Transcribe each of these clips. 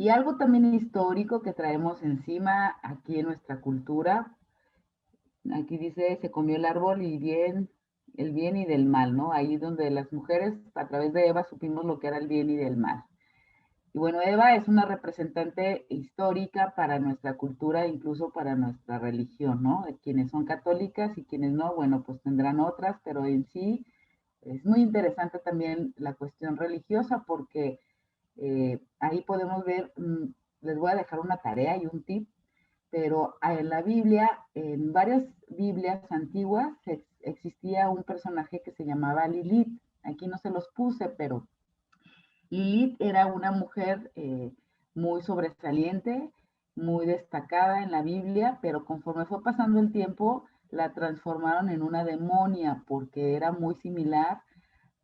Y algo también histórico que traemos encima aquí en nuestra cultura, aquí dice, se comió el árbol y bien, el bien y del mal, ¿no? Ahí donde las mujeres, a través de Eva, supimos lo que era el bien y del mal. Y bueno, Eva es una representante histórica para nuestra cultura, incluso para nuestra religión, ¿no? Quienes son católicas y quienes no, bueno, pues tendrán otras, pero en sí es muy interesante también la cuestión religiosa porque ahí podemos ver, les voy a dejar una tarea y un tip, pero en la Biblia, en varias Biblias antiguas, existía un personaje que se llamaba Lilith. Aquí no se los puse, pero Lilith era una mujer muy sobresaliente, muy destacada en la Biblia, pero conforme fue pasando el tiempo, la transformaron en una demonia porque era muy similar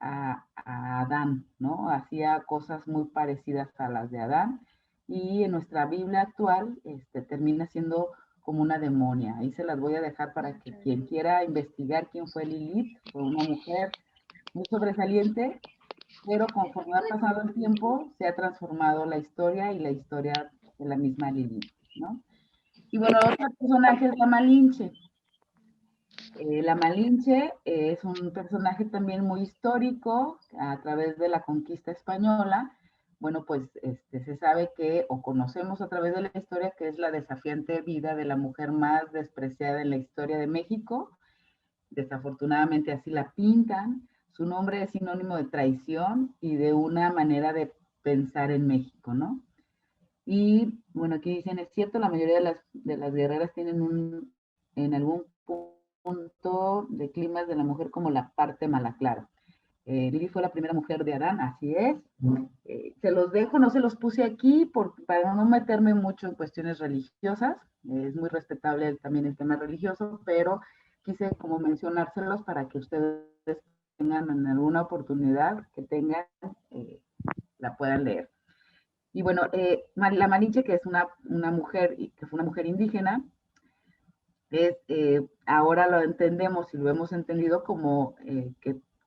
a Adán, ¿no? Hacía cosas muy parecidas a las de Adán y en nuestra Biblia actual termina siendo como una demonia. Ahí se las voy a dejar para que quien quiera investigar quién fue Lilith, fue una mujer muy sobresaliente, pero conforme ha pasado el tiempo se ha transformado la historia y la historia de la misma Lilith, ¿no? Y bueno, otro personaje es la Malinche. La Malinche es un personaje también muy histórico a través de la conquista española. Bueno, pues se sabe que, o conocemos a través de la historia, que es la desafiante vida de la mujer más despreciada en la historia de México. Desafortunadamente así la pintan. Su nombre es sinónimo de traición y de una manera de pensar en México, ¿no? Y bueno, aquí dicen, es cierto, la mayoría de las guerreras tienen en algún punto de climas de la mujer como la parte mala, claro. Lili fue la primera mujer de Adán, así es. Se los dejo, no se los puse aquí para no meterme mucho en cuestiones religiosas. Es muy respetable también el tema religioso, pero quise como mencionárselos para que ustedes tengan en alguna oportunidad que tengan, la puedan leer. Y bueno, la Malinche, que es una mujer, que fue una mujer indígena, ahora lo entendemos y lo hemos entendido como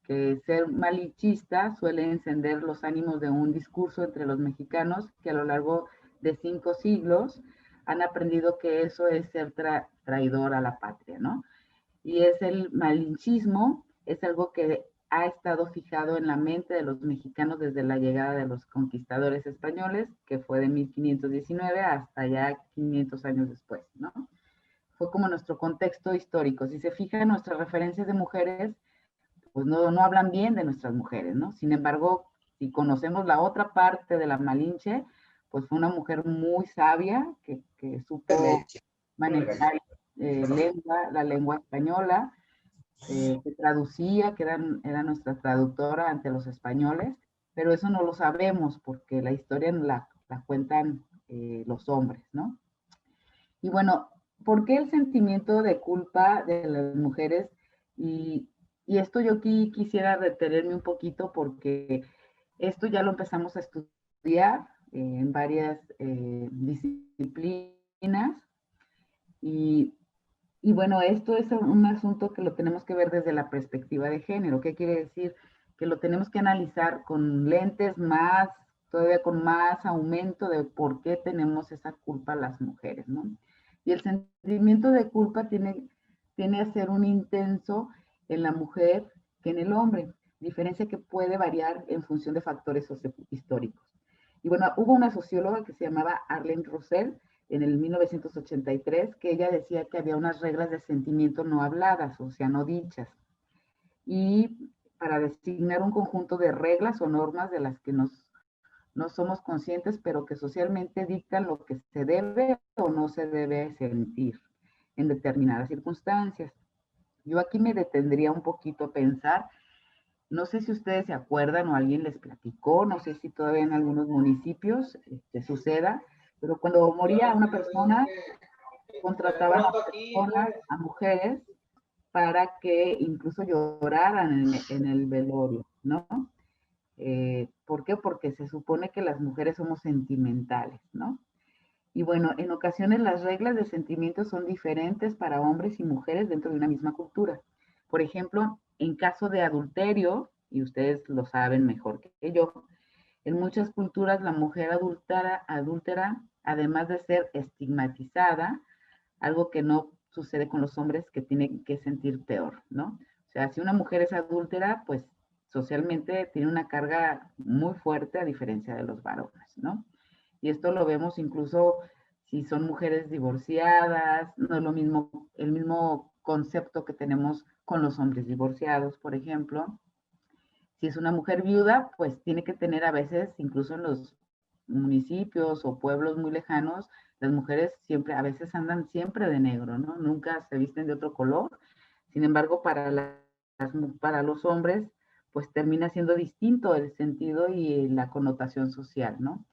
que ser malinchista suele encender los ánimos de un discurso entre los mexicanos que a lo largo de 5 siglos han aprendido que eso es ser traidor a la patria, ¿no? Y es el malinchismo, es algo que ha estado fijado en la mente de los mexicanos desde la llegada de los conquistadores españoles, que fue de 1519 hasta ya 500 años después, ¿no? Fue como nuestro contexto histórico. Si se fijan, nuestras referencias de mujeres, pues no hablan bien de nuestras mujeres, ¿no? Sin embargo, si conocemos la otra parte de la Malinche, pues fue una mujer muy sabia que supo manejar la lengua española, que traducía, era nuestra traductora ante los españoles, pero eso no lo sabemos porque la historia la cuentan los hombres, ¿no? Y bueno, ¿por qué el sentimiento de culpa de las mujeres? Y, y esto yo aquí quisiera detenerme un poquito porque esto ya lo empezamos a estudiar en varias disciplinas y, y bueno, esto es un asunto que lo tenemos que ver desde la perspectiva de género. ¿Qué quiere decir? Que lo tenemos que analizar con lentes más, todavía con más aumento de por qué tenemos esa culpa las mujeres, ¿no? Y el sentimiento de culpa tiene a ser un intenso en la mujer que en el hombre, diferencia que puede variar en función de factores históricos. Y bueno, hubo una socióloga que se llamaba Arlene Russell en el 1983, que ella decía que había unas reglas de sentimiento no habladas, o sea, no dichas, y para designar un conjunto de reglas o normas de las que no somos conscientes, pero que socialmente dictan lo que se debe o no se debe sentir en determinadas circunstancias. Yo aquí me detendría un poquito a pensar, no sé si ustedes se acuerdan o alguien les platicó, no sé si todavía en algunos municipios suceda, pero cuando moría una persona, contrataban a personas, a mujeres, para que incluso lloraran en el velorio, ¿no? ¿Por qué? Porque se supone que las mujeres somos sentimentales, ¿no? Y bueno, en ocasiones las reglas de sentimientos son diferentes para hombres y mujeres dentro de una misma cultura. Por ejemplo, en caso de adulterio, y ustedes lo saben mejor que yo, En muchas culturas la mujer adúltera, además de ser estigmatizada, algo que no sucede con los hombres que tienen que sentir peor, ¿no? O sea, si una mujer es adúltera, pues socialmente tiene una carga muy fuerte a diferencia de los varones, ¿no? Y esto lo vemos incluso si son mujeres divorciadas, no es lo mismo, el mismo concepto que tenemos con los hombres divorciados, por ejemplo. Si es una mujer viuda, pues tiene que tener a veces, incluso en los municipios o pueblos muy lejanos, las mujeres siempre, a veces andan siempre de negro, ¿no? Nunca se visten de otro color. Sin embargo, para los hombres, pues termina siendo distinto el sentido y la connotación social, ¿no?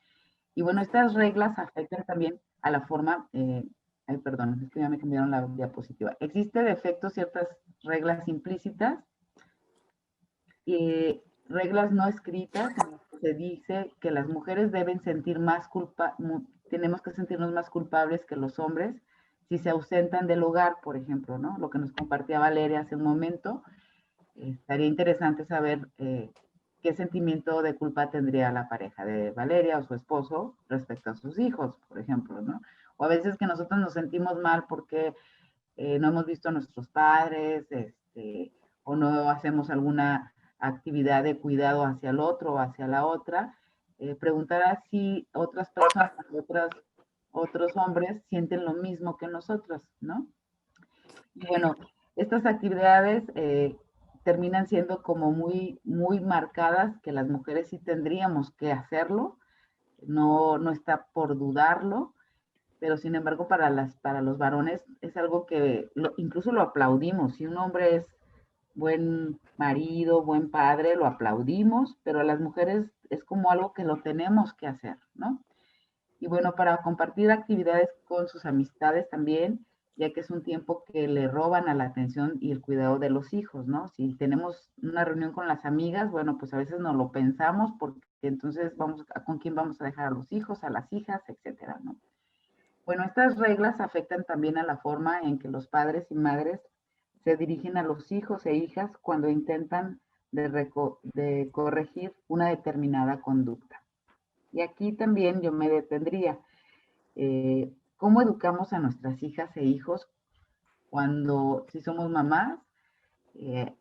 Y bueno, estas reglas afectan también a la forma, ay, perdón, es que ya me cambiaron la diapositiva. Existe de efecto ciertas reglas implícitas y reglas no escritas en las que se dice que las mujeres deben sentir más tenemos que sentirnos más culpables que los hombres si se ausentan del hogar, por ejemplo, ¿no? Lo que nos compartía Valeria hace un momento. Estaría interesante saber qué sentimiento de culpa tendría la pareja de Valeria o su esposo respecto a sus hijos, por ejemplo, ¿no? O a veces que nosotros nos sentimos mal porque no hemos visto a nuestros padres, o no hacemos alguna actividad de cuidado hacia el otro o hacia la otra, preguntar a si otras personas, otros hombres sienten lo mismo que nosotros, ¿no? Y bueno, estas actividades terminan siendo como muy marcadas, que las mujeres sí tendríamos que hacerlo, no está por dudarlo, pero sin embargo para los varones es algo que incluso lo aplaudimos. Si un hombre es buen marido, buen padre, lo aplaudimos, pero a las mujeres es como algo que lo tenemos que hacer, ¿no? Y bueno, para compartir actividades con sus amistades también, ya que es un tiempo que le roban a la atención y el cuidado de los hijos, ¿no? Si tenemos una reunión con las amigas, bueno, pues a veces no lo pensamos porque entonces con quién vamos a dejar a los hijos, a las hijas, etcétera, ¿no? Bueno, estas reglas afectan también a la forma en que los padres y madres se dirigen a los hijos e hijas cuando intentan de corregir una determinada conducta. Y aquí también yo me detendría. ¿Cómo educamos a nuestras hijas e hijos cuando, si somos mamás?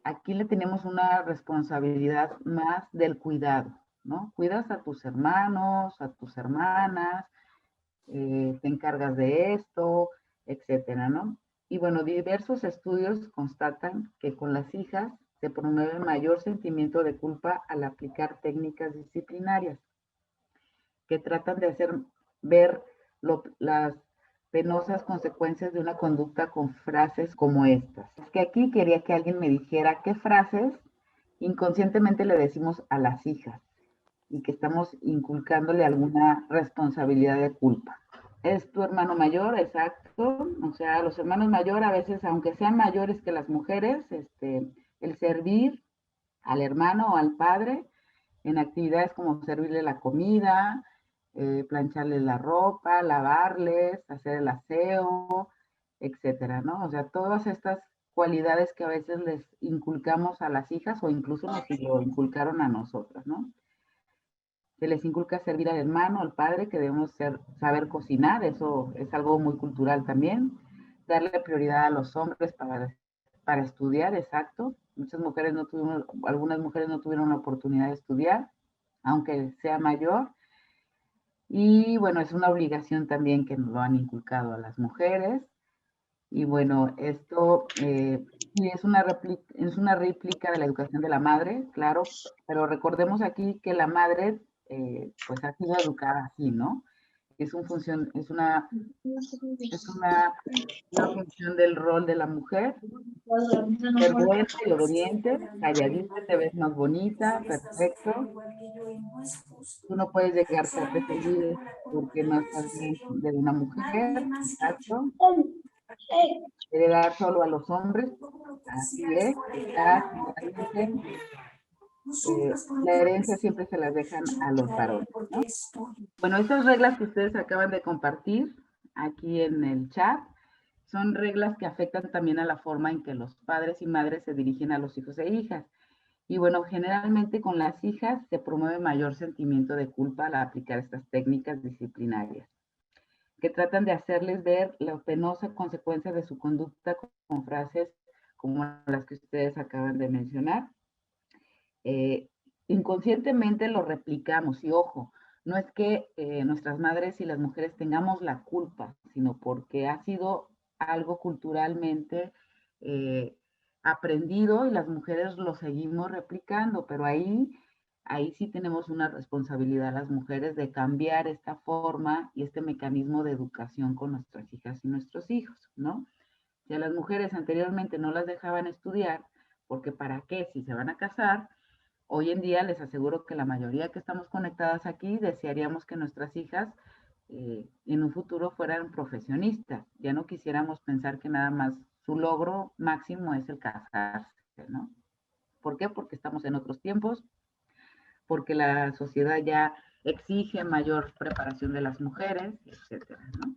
Aquí le tenemos una responsabilidad más del cuidado, ¿no? Cuidas a tus hermanos, a tus hermanas, te encargas de esto, etcétera, ¿no? Y bueno, diversos estudios constatan que con las hijas se promueve mayor sentimiento de culpa al aplicar técnicas disciplinarias que tratan de hacer ver las penosas consecuencias de una conducta con frases como estas. Es que aquí quería que alguien me dijera qué frases inconscientemente le decimos a las hijas y que estamos inculcándole alguna responsabilidad de culpa. Es tu hermano mayor, exacto. O sea, los hermanos mayores a veces, aunque sean mayores que las mujeres, el servir al hermano o al padre en actividades como servirle la comida, plancharle la ropa, lavarles, hacer el aseo, etcétera, ¿no? O sea, todas estas cualidades que a veces les inculcamos a las hijas o incluso nos lo inculcaron a nosotras, ¿no? Se les inculca servir al hermano, al padre, que debemos saber cocinar, eso es algo muy cultural también. Darle prioridad a los hombres para estudiar, exacto. Algunas mujeres no tuvieron la oportunidad de estudiar, aunque sea mayor. Y bueno, es una obligación también que nos lo han inculcado a las mujeres. Y bueno, esto es una réplica de la educación de la madre, claro, pero recordemos aquí que la madre pues ha sido educada así, ¿no? Es una función del rol de la mujer, ser buena y obediente, calladita, te ves más bonita, perfecto. Tú no puedes llegar tarde seguido porque no estás bien de una mujer, exacto. Heredar solo a los hombres, así es, exactamente. La herencia siempre se las dejan a los varones, ¿no? Bueno, estas reglas que ustedes acaban de compartir aquí en el chat son reglas que afectan también a la forma en que los padres y madres se dirigen a los hijos e hijas. Y bueno, generalmente con las hijas se promueve mayor sentimiento de culpa al aplicar estas técnicas disciplinarias, que tratan de hacerles ver la penosa consecuencia de su conducta con frases como las que ustedes acaban de mencionar. Eh, Inconscientemente lo replicamos y ojo, no es que nuestras madres y las mujeres tengamos la culpa, sino porque ha sido algo culturalmente eh, aprendido y las mujeres lo seguimos replicando, pero ahí sí tenemos una responsabilidad las mujeres de cambiar esta forma y este mecanismo de educación con nuestras hijas y nuestros hijos, ¿no? Si a las mujeres anteriormente no las dejaban estudiar, porque ¿para qué? Si se van a casar, hoy en día les aseguro que la mayoría que estamos conectadas aquí desearíamos que nuestras hijas en un futuro fueran profesionistas. Ya no quisiéramos pensar que nada más su logro máximo es el casarse, ¿no? ¿Por qué? Porque estamos en otros tiempos, porque la sociedad ya exige mayor preparación de las mujeres, etcétera, ¿no?